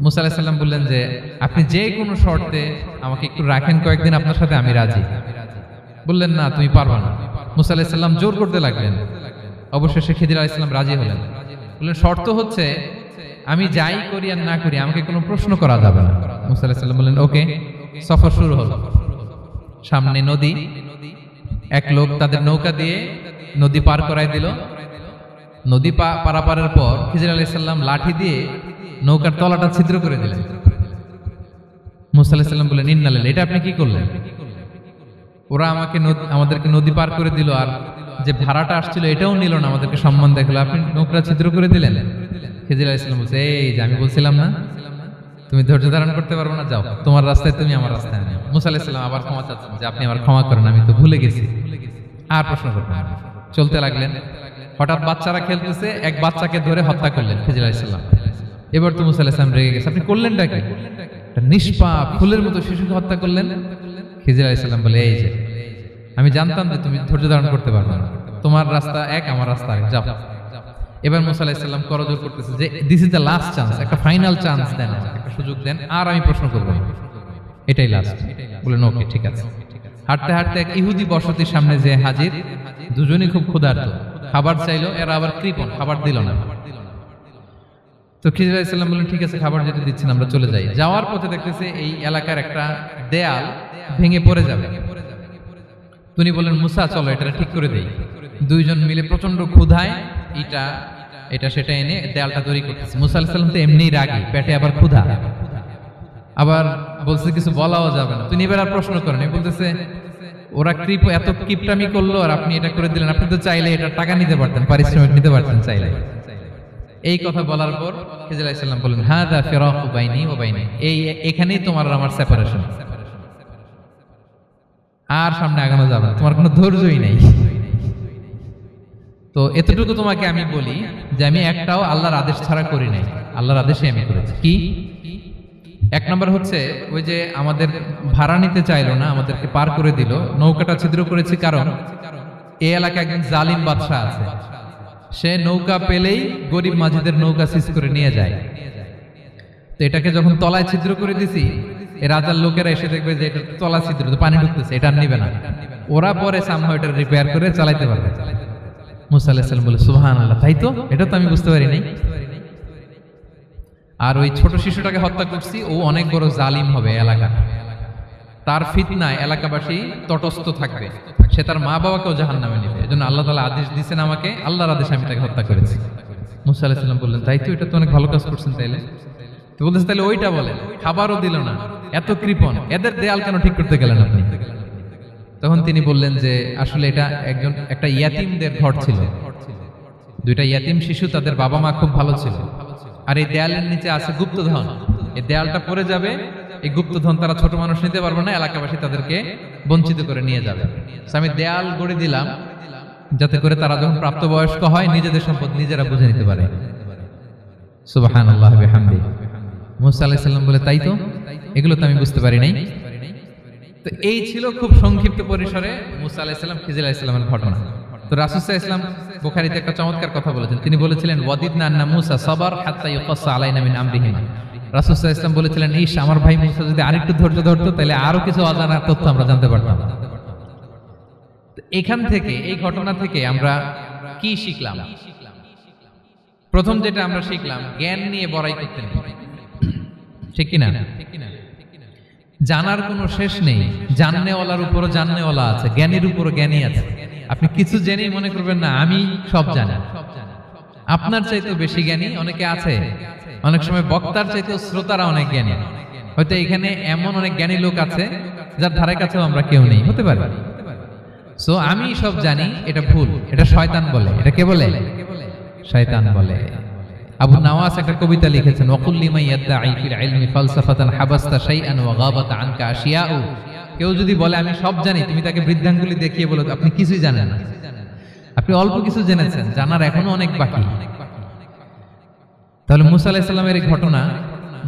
মুসা আলাইহিস সালাম বললেন যে, আপনি যে কোনো শর্তে আমাকে একটু রাখেন কয়েকদিন আপনার সাথে, আমি রাজি। বললেন, না, তুমি পারবে না। মুসা আলাইহিস সালাম জোর করতে লাগলেন। অবশেষে খিদির আলাইহিস সালাম রাজি হলেন। বললেন, শর্ত হচ্ছে আমি যাই করি আর না করি আমাকে কোনো প্রশ্ন করা যাবে না। মুসা আলাইহিস সালাম বললেন, ওকে। সফর শুরু হলো। সামনে নদী, এক লোক তাদের নৌকা দিয়ে নদী পার করাই দিল। নদী পারাপারের পর খিজির আলাইহিস সালাম লাঠি দিয়ে নৌকার তলাটা ছিদ্র করে দিলেন। মুসা আলাইহিস সালাম বললেন, ইন্নালিল্লাহ, এটা আপনি কি করলেন? ওরা আমাদেরকে নদী পার করে দিল, আর যে ভাড়াটা আসছিল এটাও নিল না, আমাদেরকে সম্মান দেখালো, আপনি নৌকা ছিদ্র করে দিলেন। খিজির আলাইহিস সালাম বলছে, এই যে আমি বলছিলাম না তুমি ধৈর্য ধারণ করতে পারবে না, যাও, তোমার রাস্তায় তুমি, আমার রাস্তায় আমি। মুসা আলাইহিস সালাম আবার ক্ষমা চাচ্ছেন যে, আপনি আমার ক্ষমা করেন, আমি তো ভুলে গেছি, আর প্রশ্ন করবেন না। চলতে লাগলেন। হঠাৎ বাচ্চারা খেলতেছে, এক বাচ্চাকে ধরে হত্যা করলেন খিজির আলাইহিস সালাম। এবার তো মুসা আলাইহিস সালাম রেগে গেছে, আপনি করলেনটা কি? নিষ্পাপ ফুলের মতো শিশুকে হত্যা করলেন। খিজির আলাইহিস সালাম বলে, এই যে আমি জানতাম যে তুমি ধৈর্য ধারণ করতে পারবে না, তোমার রাস্তা এক, আমার রাস্তা এক, যাও। এবার মুসা আলাইহিস সালাম করজোর করতেছে যে, this is the last chance, একটা ফাইনাল চান্স দেন, একটা সুযোগ দেন, আর আমি প্রশ্ন করব না, এটাই লাস্ট। বলেন, ওকে, ঠিক আছে। হাঁটতে হাঁটতে এক ইহুদি বসতির সামনে যে হাজির, দুজনই খুব ক্ষুধার্ত, খাবার চাইলো, এরা আবার কৃপণ, খাবার দিল না। তো খিজির আলাইহিস সালাম বললেন, ঠিক আছে, খাবার যেটা দিচ্ছেন আমরা চলে যাই। যাওয়ার পথে দেখতেছে এই এলাকার একটা দেয়াল ভেঙে পড়ে যাবে। তিনি বললেন, মুসা চলো এটা ঠিক করে দেই। দুইজন মিলে প্রচন্ড ক্ষুধায় এটা সেটা এনে দেয়ালটা তৈরি করতেছে। মুসা আলাইহিস সালাম তো এমনিই রাগী, পেটে আবার ক্ষুধা, আবার বলছে কিছু বলাও যাবে না। তিনি এবার আর প্রশ্ন করেন, বলতেছে, ওরা এত কিপটামি করলো আর আপনি এটা করে দিলেন, আপনি তো চাইলে এটা টাকা নিতে পারতেন, পারিশ্রমিক নিতে পারতেন চাইলে। এই কথা বলার পর খিজির আলাইহিস সালাম বললেন, হাযা ফিরাকু বাইনি ওয়া বাইনি, এখানেই তোমার আর আমার সেপারেশন, আর সামনে আগানো যাবে না, তোমার কোনো ধৈর্যই নেই। তো এতটুকু তোমাকে আমি বলি যে আমি একটাও আল্লাহর আদেশ ছাড়া করি নাই, আল্লাহর আদেশে আমি করেছি। কি? এক নম্বর হচ্ছে ওই যে আমাদের ভাড়া নিতে চাইলো না, আমাদেরকে পার করে দিল, নৌকাটা ছিদ্র করেছি কারণ এই এলাকায় একজন জালিম বাদশাহ আছে, সে নৌকা পেলেই গরিব মাঝিদের নৌকা সিজ করে নিয়ে যায়। তো এটাকে যখন তলায় ছিদ্র করে দিছি, এই রাজার লোকেরা এসে দেখবে যে এটা তলা ছিদ্র, তো পানি ঢুকতেছে, এটা আর নিবে না, ওরা পরে সামহাও এটা রিপেয়ার করে চালাইতে পারবে। মুসা আলাইহিস সালাম বলে সুবহানাল্লাহ, তাই তো, এটা তো আমি বুঝতে পারি নাই। আর ওই ছোট শিশুটাকে হত্যা করছি, ও অনেক বড় জালিম হবে এলাকা, তার ফিতনায় এলাকাবাসী তটস্থ থাকবে, সে তার মা বাবাকেও জাহান্নামে নেবে। এজন্য আল্লাহ তাআলা আদেশ দিয়েছেন আমাকে, আল্লাহর আদেশে আমি তাকে হত্যা করেছি। মুসা আলাইহিস সালাম বললেন তাই তো, এটা তো অনেক ভালো কাজ করছেন। তাইলে তো বলতেছে তাহলে ওইটা বলেন, খাবারও দিল না, এত কৃপণ, এদের দেয়াল কেন ঠিক করতে গেলেন আপনি? তখন তিনি বললেন যে আসলে এটা একটা ইয়াতিমদের ঘর ছিল, দুইটা ইয়াতিম শিশু, তাদের বাবা মা খুব ভালো ছিল, আর এই দেয়ালের নিচে আছে গুপ্তধন, এই দেয়ালটা পড়ে যাবে, এই গুপ্তধন তারা ছোট মানুষ নিতে পারবে না, এলাকাবাসী তাদেরকে বঞ্চিত করে নিয়ে যাবে। আমি দেয়াল গড়ে দিলাম যাতে করে তারা যখন প্রাপ্তবয়স্ক হয় নিজেদের সম্পদ নিজেরা বুঝে নিতে পারে। সুবহানাল্লাহ বিহামদি। মুসা আলাইহিস সালাম বলে তাই তো, এগুলো তো আমি বুঝতে পারি নাই। তো এই ছিল খুব সংক্ষিপ্ত পরিসরে মুসা আলাইহিস সালাম খিজির আলাইহিস সালামের ঘটনা। তো রাসূল সাল্লাল্লাহু আলাইহি ওয়াসাল্লাম বুখারীতে একটা চমৎকার কথা বলেছেন, তিনি বলেছিলেন ওয়াদিদনা আন্না মুসা সাবার হাত্তা ইউকাসসা আলাইনা মিন আমরিহিমা। রাসূল সাল্লাল্লাহু আলাইহি ওয়াসাল্লাম বলেছিলেন ইস, আমার ভাই মুসা যদি আরেকটু ধৈর্য ধরতো তাহলে আরো কিছু অজানা তথ্য আমরা জানতে পারতাম। এখান থেকে, এই ঘটনা থেকে আমরা কি শিখলাম? প্রথম যেটা আমরা শিখলাম, জ্ঞান নিয়ে বড়াই করতে নেই, ঠিক কিনা? জানার কোনো শেষ নেই, জাননেওয়ালার উপরও জাননেওয়ালা আছে, জ্ঞানীর উপরও জ্ঞানী আছে। আপনি কিছু জেনেই মনে করবেন না আমি সব জানি, আপনার চাইতেও বেশি জ্ঞানী অনেকে আছে। অনেক সময় বক্তার চাইতেও শ্রোতারা অনেক জ্ঞানী। হয়তো এখানে এমন অনেক জ্ঞানী লোক আছে যার ধারে কাছেও আমরা কেউ নেই, হতে পারে। সো আমি সব জানি, এটা ভুল, এটা শয়তান বলে। এটা কে বলে? শয়তান বলে। আবু নাওয়াস একটা কবিতা লিখেছেন, ওয়াকুল্লি মান ইয়াদঈ ফিল ইলমি ফালসাফাতান হাবাসতা শাইআন ওয়া গাবাত আনকা আশিয়াউ। কেউ যদি বলে আমি সব জানি, তুমি তাকে বৃদ্ধাঙ্গুলি দেখিয়ে বলো আপনি কিছুই জানেন না, আপনি অল্প কিছু জেনেছেন, জানার এখনো অনেক বাকি। তাহলে মুসা আলাইহিস সালামের এই ঘটনা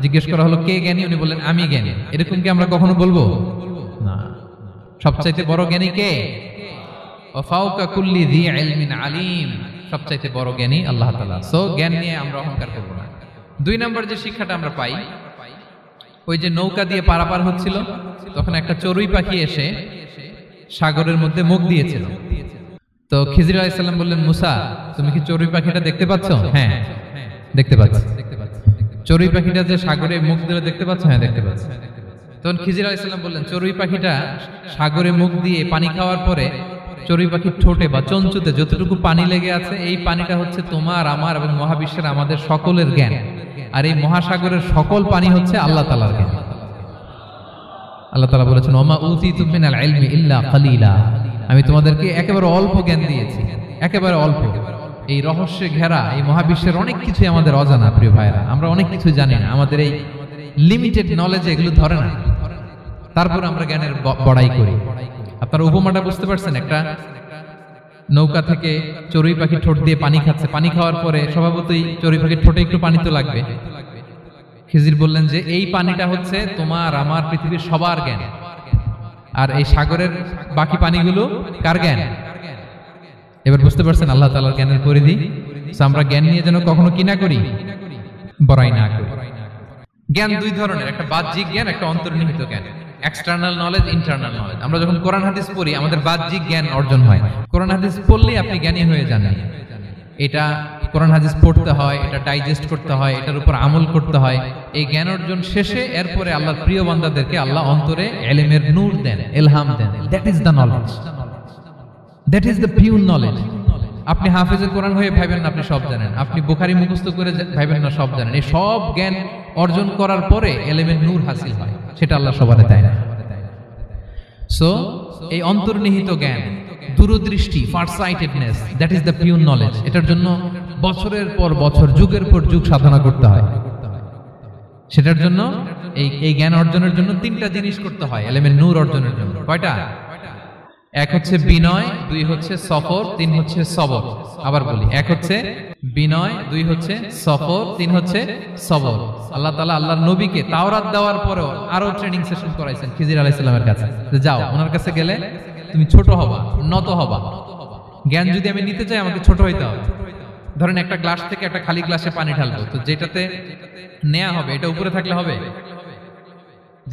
জিজ্ঞেস করা হলো কে জ্ঞানী, উনি বললেন আমি জ্ঞানী। এরকম কি আমরা কখনো বলবো? না। সবচাইতে বড় জ্ঞানী কে? ওয়া ফাওকা কুল্লি যী ইলমিন আলিম। সবচাইতে বড় জ্ঞানী আল্লাহ তাআলা। সো জ্ঞান নিয়ে আমরা অহংকার করব না। দুই নম্বর যে শিক্ষাটা আমরা পাই, ওই যে নৌকা দিয়ে পারাপার হচ্ছিল, তখন একটা চড়ুই পাখি এসে সাগরের মধ্যে মুখ দিয়েছিল। তো খিজির আলাইহিস সালাম বললেন মুসা, তুমি কি চড়ুই পাখিটা দেখতে পাচ্ছ? হ্যাঁ দেখতে পাচ্ছি। চড়ুই পাখিটা যে সাগরে মুখ দিলে দেখতে পাচ্ছ? হ্যাঁ দেখতে পাচ্ছি। তখন খিজির আলাইহিস সালাম বললেন চড়ুই পাখিটা সাগরে মুখ দিয়ে পানি খাওয়ার পরে চড়ুই পাখির ঠোঁটে বা চঞ্চুতে যতটুকু পানি লেগে আছে, এই পানিটা হচ্ছে তোমার, আমার এবং মহাবিশ্বের আমাদের সকলের জ্ঞান। আর এই মহাসাগরের সকল পানি হচ্ছে আল্লাহ তাআলার জ্ঞান। আল্লাহ তাআলা বলেছেন ওমা উতিতু মিনাল ইলমি ইল্লা কালিলা। আমি তোমাদেরকে একেবারে অল্প জ্ঞান দিয়েছি, একেবারে অল্প। এই রহস্যে ঘেরা এই মহাবিশ্বের অনেক কিছু আমাদের অজানা। প্রিয় ভাইরা, আমরা অনেক কিছু জানি না, আমাদের এই লিমিটেড নলেজ এগুলো ধরে না, তারপর আমরা জ্ঞানের বড়াই করি। আপনারা উপমাটা বুঝতে পারছেন? একটা নৌকা থেকে চড়ুই পাখি ঠোঁট দিয়ে পানি খাচ্ছে, পানি খাওয়ার পরে স্বভাবতই চড়ুই পাখির ঠোঁটে একটু পানি তো লাগবে। খিজির বললেন যে এই পানিটা হচ্ছে তোমার, আমার, পৃথিবীর সবার জ্ঞান, আর এই সাগরের বাকি পানিগুলো কার জ্ঞান? এবার বুঝতে পারছেন আল্লাহ তাআলার জ্ঞানের পরিধি। আমরা জ্ঞান নিয়ে যেন কখনো কি না করি, বড়াই না করি। জ্ঞান দুই ধরনের, একটা বাহ্যিক জ্ঞান, একটা অন্তর্নিহিত জ্ঞান। External knowledge, internal knowledge. আমরা যখন কোরআন হাদিস পড়ি আমাদের বাহ্যিক জ্ঞান অর্জন হয়। কোরআন হাদিস পড়লেই আপনি জ্ঞানী হয়ে যান। এটা কোরআন হাদিস পড়তে হয়, এটা ডাইজেস্ট করতে হয়, এটার উপর আমল করতে হয়। এই জ্ঞান অর্জন শেষে এরপরে আল্লাহর প্রিয় বান্দাদেরকে আল্লাহ অন্তরে ইলমের নূর দেন, ইলহাম দেন। That is the knowledge, that is the pure knowledge. আপনি হাফেজে কোরআন হয়ে ভাবেন না আপনি সব জানেন, আপনি বুখারী মুখস্থ করে ভাবেন না সব জানেন। এই সব জ্ঞান অর্জন করার পরে ইলমের নূর হাসিল হয়, সেটা আল্লাহ সবারে দেয় না। সো এই অন্তর্নিহিত জ্ঞান, দূরদৃষ্টি, farsightedness, that is the pure knowledge. এটার জন্য বছরের পর বছর, যুগের পর যুগ সাধনা করতে হয়। সেটার জন্য এই জ্ঞান অর্জনের জন্য তিনটা জিনিস করতে হয় ইলমের নূর অর্জনের জন্য। কয়টা? এক হচ্ছে বিনয়, দুই হচ্ছে সফর, তিন হচ্ছে সবর। আবার বলি, এক হচ্ছে বিনয়, দুই হচ্ছে সফর, তিন হচ্ছে সবর। আল্লাহ তাআলা আল্লাহর নবীকে তাওরাত দেওয়ার পরেও আরো ট্রেনিং সেশন করাইছেন খিজির আলাইহিস সালামের কাছে, যে যাও ওনার কাছে গেলে তুমি ছোট হবা, নত হবা। জ্ঞান যদি আমি নিতে চাই আমাকে ছোট হইতে হবে। ধরেন একটা গ্লাস থেকে একটা খালি গ্লাসে পানি ঢালবো, তো যেটাতে নেওয়া হবে এটা উপরে থাকলে হবে?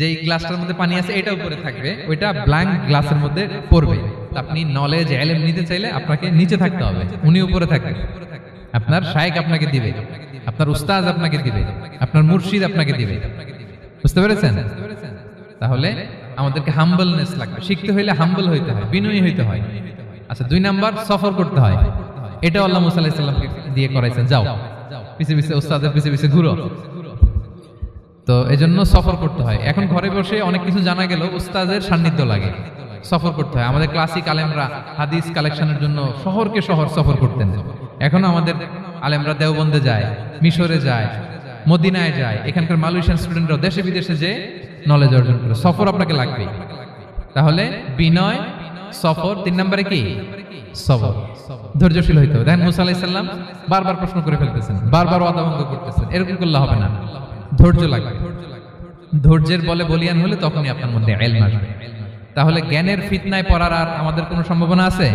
যে গ্লাসটার মধ্যে পানি আছে এটা উপরে থাকবে, ওইটা ব্ল্যাঙ্ক গ্লাসের মধ্যে পড়বে। আপনি নলেজ ইলম নিতে চাইলে আপনাকে নিচে থাকতে হবে, উনি উপরে থাকবে। আপনার শায়েখ আপনাকে দিবে, আপনার উস্তাদ আপনাকে দিবে, আপনার মুর্শিদ আপনাকে দিবে। বুঝতে পেরেছেন? তাহলে আমাদেরকে হাম্বলনেস লাগবে, শিখতে হইলে হাম্বল হইতে হয়, বিনয়ী হইতে হয়। আচ্ছা, 2 নাম্বার সফর করতে হয়। এটা আল্লাহ মুসা আলাইহিস সালামকে দিয়ে করাইছেন, যাও পিছে পিছে উস্তাদের পিছে পিছে ঘুরো। তো এজন্য সফর করতে হয়। এখন ঘরে বসে অনেক কিছু জানা গেল, উস্তাদের সান্নিধ্য লাগে, সফর করতে হয়। আমাদের ক্লাসিক আলেমরা হাদিস কালেকশনের জন্য শহরকে শহর সফর করতেন। এখন আমাদের আলেমরা দেওবন্দে যায়, মিশরে যায়, মদিনায় যায়, এখানকার মালয়েশিয়ান স্টুডেন্টরা দেশে বিদেশে যে নলেজ অর্জন করে। সফর আপনাকে লাগবে। তাহলে বিনয়, সফর, 3 নম্বরে কি সবর, ধৈর্যশীল হইতে হবে। দেখেন মুসা আলাইহিস সালাম বারবার প্রশ্ন করে ফেলতেছেন, বারবার ওয়াদা ভঙ্গ করতেছেন, এরকম করলে হবে না। ধৈর্য লাগবে। ধৈর্যের বলে বলিয়ান হলে তখনই আপনার মধ্যে ইলম আসবে। তাহলে জ্ঞানের ফিতনায় পড়ার আর আমাদের কোনো সম্ভাবনা আছে?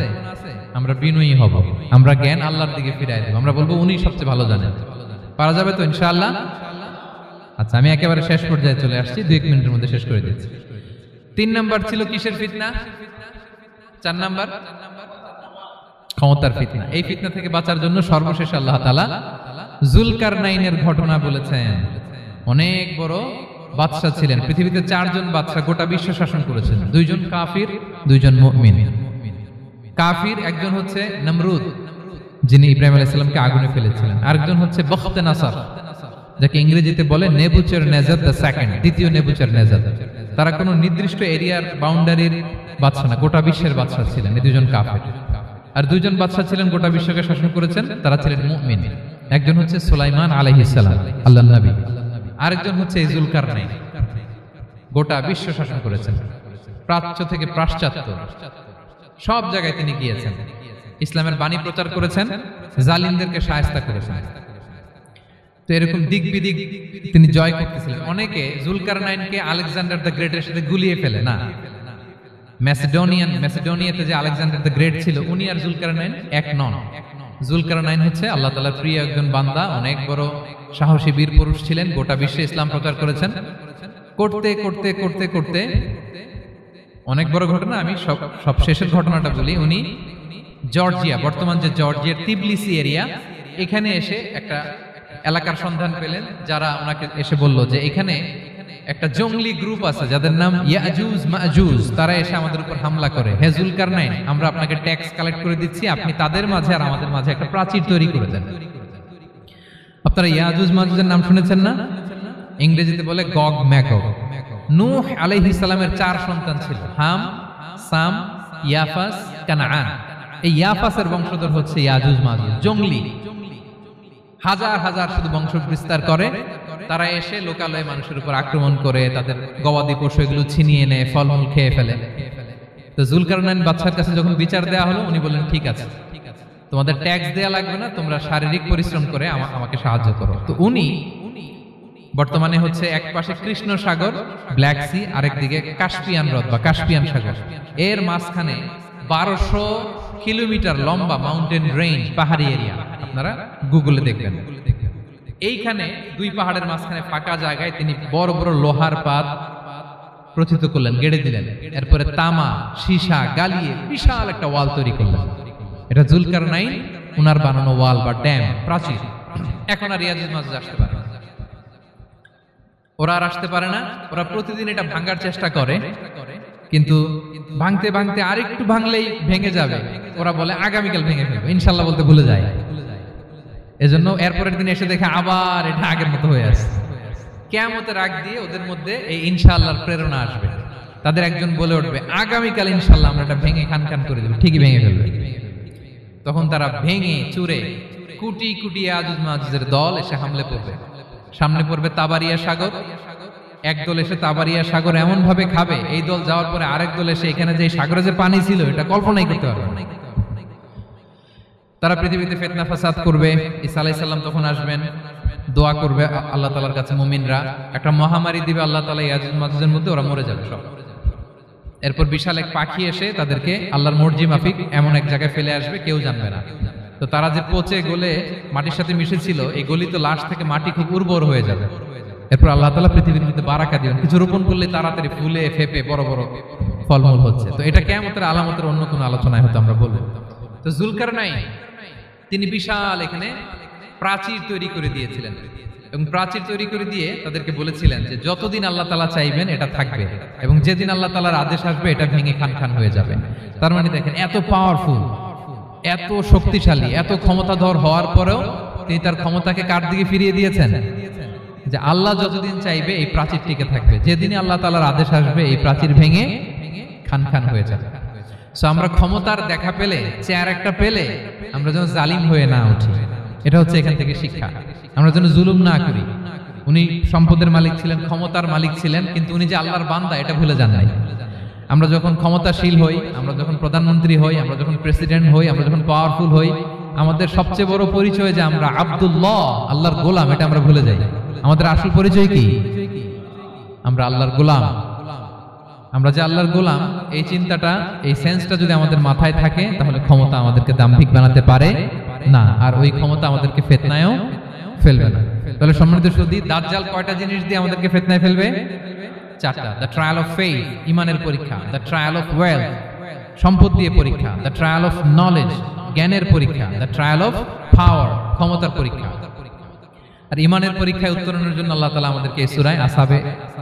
আমরা বিনয়ী হব, আমরা জ্ঞান আল্লাহর দিকে ফিরাই দেব, আমরা বলবো উনি সবচেয়ে ভালো জানেন। পারা যাবে তো ইনশাআল্লাহ? আচ্ছা, আমি একেবারে শেষ পর্যায়ে চলে আসছি, 2 মিনিটের মধ্যে শেষ করে দিচ্ছি। 3 নাম্বার ছিল কিসের ফিতনা? 4 নাম্বার ক্ষমতার ফিতনা। এই ফিতনা থেকে বাঁচার জন্য সর্বশেষ আল্লাহ তাআলা যুলকারনাইনের ঘটনা বলেছেন। অনেক বড় বাদশা ছিলেন, পৃথিবীতে 4 জন বাদশা গোটা বিশ্ব শাসন করেছেন। 2 জন কাফির, 2 জন মুমিন। কাফির একজন হচ্ছে নমরুদ, যিনি ইব্রাহিম আলাইহিস সালামকে আগুনে ফেলেছিলেন। আরেকজন হচ্ছে বখতে নাসার, যাকে ইংরেজিতে বলে নেবুচারনেজার দ্য সেকেন্ড, দ্বিতীয় নেবুচারনেজার। তারা কোনো নির্দিষ্ট এরিয়ার বাউন্ডারির বাদশা না, গোটা বিশ্বের বাদশা ছিলেন। এই 2 জন কাফির। আর 2 জন বাদশা ছিলেন গোটা বিশ্বকে শাসন করেছেন, তারা ছিলেন মুমিন। একজন হচ্ছে সুলাইমান আলাইহিস সালাম, আল্লাহর নবী। আরেকজন হচ্ছে যুলকারনাইন, গোটা বিশ্ব শাসন করেছেন, প্রাচ্য থেকে পাশ্চাত্য সব জায়গায় তিনি গিয়েছেন, ইসলামের বাণী প্রচার করেছেন, জালিমদেরকে শায়েস্তা করেছেন। তো এরকম দিক বিদিক তিনি জয় করতেছিলেন। অনেকে যুলকারনাইনকে আলেকজান্ডার দ্য গ্রেটের সাথে গুলিয়ে ফেলে না। ম্যাসিডোনিয়াতে যে আলেকজান্ডার দ্য গ্রেট ছিল, উনি আর যুলকারনাইন এক নন। যুলকারনাইন হচ্ছে আল্লাহ তাআলার প্রিয় একজন বান্দা, অনেক বড় সাহসী বীর পুরুষ ছিলেন, গোটা বিশ্বে ইসলাম প্রচার করেছেন। করতে করতে করতে করতে অনেক বড় ঘটনা, আমি সব শেষের ঘটনাটা বলি। উনি জর্জিয়া, বর্তমান যে জর্জিয়ার তিবলিসি এরিয়া, এখানে এসে একটা এলাকার সন্ধান পেলেন, যারা ওনাকে এসে বলল যে এখানে একটা জঙ্গলি গ্রুপ আছে যাদের নাম ইয়াজুজ মাজুজ, তারা এসে আমাদের উপর হামলা করে। হে যুলকারনাইন, আমরা আপনাকে ট্যাক্স কালেক্ট করে দিচ্ছি, আপনি তাদের মাঝে আর আমাদের মাঝে একটা প্রাচীর তৈরি করে দেন। আপনারা ইয়াজুজ মাজুজের নাম শুনেছেন না? ইংরেজিতে বলে গগ ম্যাগগ। নূহ আলাইহিস সালামের 4 সন্তান ছিল, হাম, সাম, ইয়াফাস, কানাআন। এই ইয়াফাসের বংশধর হচ্ছে ইয়াজুজ মাজুজ, জঙ্গলি, হাজার হাজার শুধু বংশ বিস্তার করে। তারা এসে লোকালয়ে মানুষের উপর আক্রমণ করে, তাদের গবাদি পশু এগুলো ছিনিয়ে নেয়, ফলমূল খেয়ে ফেলে। তো যুলকারনাইন বাদশার কাছে যখন বিচার দেওয়া হলো, উনি বললেন ঠিক আছে, তোমাদের ট্যাক্স দেয়া লাগবে না, তোমরা শারীরিক পরিশ্রম করে আমাকে সাহায্য করো। তো উনি বর্তমানে হচ্ছে এক পাশে কৃষ্ণ সাগর, ব্ল্যাক সি, আরেকদিকে কাস্পিয়ান হ্রদ বা কাস্পিয়ান সাগর, এর মাঝখানে 1200 কিলোমিটার লম্বা মাউন্টেন রেঞ্জ, পাহাড়ি এরিয়া, আপনারা গুগলে দেখবেন। এইখানে 2 পাহাড়ের মাঝখানে ফাঁকা জায়গায় তিনি বড় বড় লোহার পাত প্রথিত করলেন, গেড়ে দিলেন। এরপরে তামা, সীসা গালিয়ে বিশাল একটা ওয়াল তৈরি করলেন। এটা যুলকারনাইন উনার বানানো ওয়াল বা ড্যাম, প্রাচীর। এখন আর ইয়াজুজ মাজুজ আসতে পারে না, ওরা আর আসতে পারে না। ওরা প্রতিদিন এটা ভাঙার চেষ্টা করে, কিন্তু ভাঙতে ভাঙতে আরেকটু ভাঙলেই ভেঙে যাবে। ওরা বলে আগামীকাল ভেঙে ফেলবে, ইনশাল্লাহ বলতে ভুলে যায়। এজন্য এরপরের দিন এসে দেখে আবার এটা আগের মতো হয়ে আছে। কিয়ামতের আগ দিয়ে ওদের মধ্যে এই ইনশাআল্লাহর প্রেরণা আসবে। তাদের একজন বলে উঠবে আগামীকাল ইনশাআল্লাহ আমরা এটা ভেঙে খান খান করে দেব, ঠিকই ভেঙে ফেলবে। তখন তারা ভেঙে চুরে কোটি কোটি ইয়াজুজ মাজুজের দল এসে হামলে পড়বে। সামনে পড়বে তাবারিয়া সাগর, একদল এসে তাবারিয়া সাগর এমন ভাবে খাবে, এই দল যাওয়ার পরে আরেক দল এসে এখানে যে সাগরে যে পানি ছিল এটা কল্পনাই করতে পারবে না। তারা পৃথিবীতে ফিতনা ফাসাদ করবে। ঈসা আলাইহিস সালাম তখন আসবেন, দোয়া করবে আল্লাহ তাআলার কাছে মুমিনরা, একটা মহামারী দিবে আল্লাহ তাআলা, ইয়াজুজ মাজুজের মধ্যে ওরা মরে যাবে সব। এরপর বিশাল এক পাখি এসে তাদেরকে আল্লাহর মর্জি মাফিক এমন এক জায়গায় ফেলে আসবে, কেউ জানবে না। তো তারা যে পচে গলে মাটির সাথে মিশেছিল, এই গলিত লাশ থেকে মাটি খুব উর্বর হয়ে যাবে। এরপর আল্লাহ তাআলা পৃথিবীর মধ্যে বারাকা দিবেন, কিছু রোপণ করলে তাড়াতাড়ি ফুলে ফেপে বড় বড় ফলমূল হচ্ছে। তো এটা কিয়ামতের আলামতের অন্য কোনো আলোচনায় হয়তো আমরা বলবো। তো যুলকারনাইন তিনি বিশাল এখানে প্রাচীর তৈরি করে দিয়েছিলেন, এবং প্রাচীর তৈরি করে দিয়ে তাদেরকে বলেছিলেন যে যতদিন আল্লাহ তাআলা চাইবেন এটা থাকবে, এবং যেদিন আল্লাহ তাআলার আদেশ আসবে এটা ভেঙে খান খান হয়ে যাবে। তার মানে দেখেন, এত পাওয়ারফুল, এত শক্তিশালী, এত ক্ষমতাধর হওয়ার পরেও তিনি তার ক্ষমতাকে কার দিকে ফিরিয়ে দিয়েছেন? যে আল্লাহ যতদিন চাইবে এই প্রাচীর টিকে থাকবে, যেদিনই আল্লাহ তাআলার আদেশ আসবে এই প্রাচীর ভেঙে খান খান হয়ে যাবে। সো আমরা ক্ষমতার দেখা পেলে, চেয়ার একটা পেলে আমরা যেন জালিম হয়ে না উঠি, এটা হচ্ছে এখান থেকে শিক্ষা। আমরা যেন জুলুম না করি। উনি সম্পদের মালিক ছিলেন, ক্ষমতার মালিক ছিলেন, কিন্তু উনি যে আল্লাহর বান্দা এটা ভুলে যান নাই। আমরা যখন ক্ষমতাশীল হই, আমরা যখন প্রধানমন্ত্রী হই, আমরা যখন প্রেসিডেন্ট হই, আমরা যখন পাওয়ারফুল হই, আমাদের সবচেয়ে বড় পরিচয় যে আমরা আব্দুল্লাহ, আল্লাহর গোলাম, এটা আমরা ভুলে যাই। আমাদের আসল পরিচয় কি? আমরা আল্লাহর গোলাম। আমরা যে আল্লাহর গোলাম, এই চিন্তাটা, এই সেন্সটা যদি আমাদের মাথায় থাকে, তাহলে ক্ষমতা আমাদেরকে দাম্ভিক বানাতে পারে না, আর ওই ক্ষমতা আমাদেরকে ফিতনায়ও ফেলবে না। তাহলে সম্মানিত সুধী, দাজ্জাল কয়টা জিনিস দিয়ে আমাদেরকে ফিতনায় ফেলবে? চারটা। দ্য ট্রায়াল অফ ফেইথ, ইমানের পরীক্ষা; দ্য ট্রায়াল অফ ওয়েলথ, সম্পদ দিয়ে পরীক্ষা; দ্য ট্রায়াল অফ নলেজ, জ্ঞানের পরীক্ষা; দ্য ট্রায়াল অফ পাওয়ার, ক্ষমতার পরীক্ষা। আর ইমানের পরীক্ষায় উত্তরণের জন্য আল্লাহ তাআলা আমাদেরকে এই সূরায় আসহাবে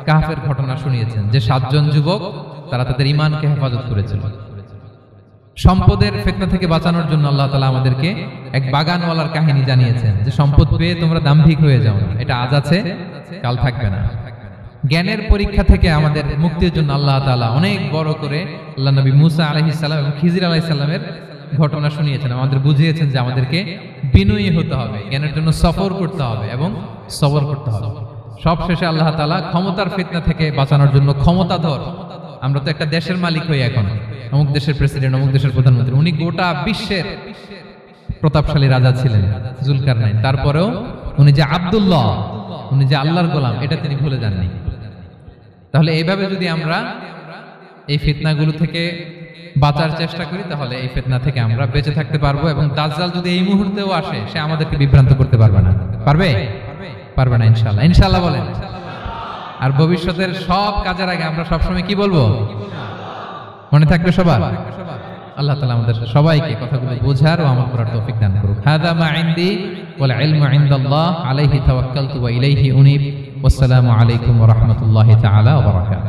কাহফের ঘটনা শুনিয়েছেন, যে 7 জন যুবক তারা তাদের ইমানকে হেফাজত করেছিল। সম্পদের ফিতনা থেকে বাঁচানোর জন্য আল্লাহ তাআলা আমাদেরকে এক বাগানওয়ালার কাহিনী জানিয়েছেন, যে সম্পদ পেয়ে তোমরা দাম্ভিক হয়ে যাও না, এটা আজ আছে কাল থাকবে না। জ্ঞানের পরীক্ষা থেকে আমাদের মুক্তির জন্য আল্লাহ তাআলা অনেক বড় করে আল্লাহ নবী মুসা আলাইহিস সালাম এবং খিজির আলাইহিস সালামের ঘটনা শুনিয়েছেন, আমাদের বুঝিয়েছেন যে আমাদেরকে বিনয়ী হতে হবে, জ্ঞানের জন্য সফর করতে হবে এবং সবর করতে হবে। সব শেষে আল্লাহ তাআলা ক্ষমতার ফিতনা থেকে বাঁচানোর জন্য ক্ষমতাধর, আমরা তো একটা দেশের মালিক হই এখন, অমুক দেশের প্রেসিডেন্ট, অমুক দেশের প্রধানমন্ত্রী, উনি গোটা বিশ্বের প্রতাপশালী রাজা ছিলেন যুলকারনাইন। তারপরেও উনি যে আব্দুল্লাহ, উনি যে আল্লাহর গোলাম, এটা তিনি ভুলে যাননি। তাহলে এইভাবে যদি আমরা এই ফিতনাগুলো থেকে বাঁচার চেষ্টা করি, তাহলে এই ফিতনা থেকে আমরা বেঁচে থাকতে পারবো। এবং দাজ্জাল যদি এই মুহূর্তেও আসে, সে আমাদেরকে বিভ্রান্ত করতে পারবে না। পারবে? পারবে না ইনশাআল্লাহ। ইনশাআল্লাহ বলেন। আর ভবিষ্যতের সব কাজের আগে আমরা সবসময় কি বলবো? মনে থাকবে সবার? আল্লাহ তাআলা আমাদের সবাইকে কথাগুলো বোঝার ও আমল করার তৌফিক দান করুক। হাদা মা ইনদি ওয়াল ইলমু ইনদাল্লাহ আলাইহি তাওয়াক্কালতু ওয়া ইলাইহি উনীব। ওয়াসসালামু আলাইকুম ওয়া রাহমাতুল্লাহি তাআলা ওয়া বারাকাতুহু।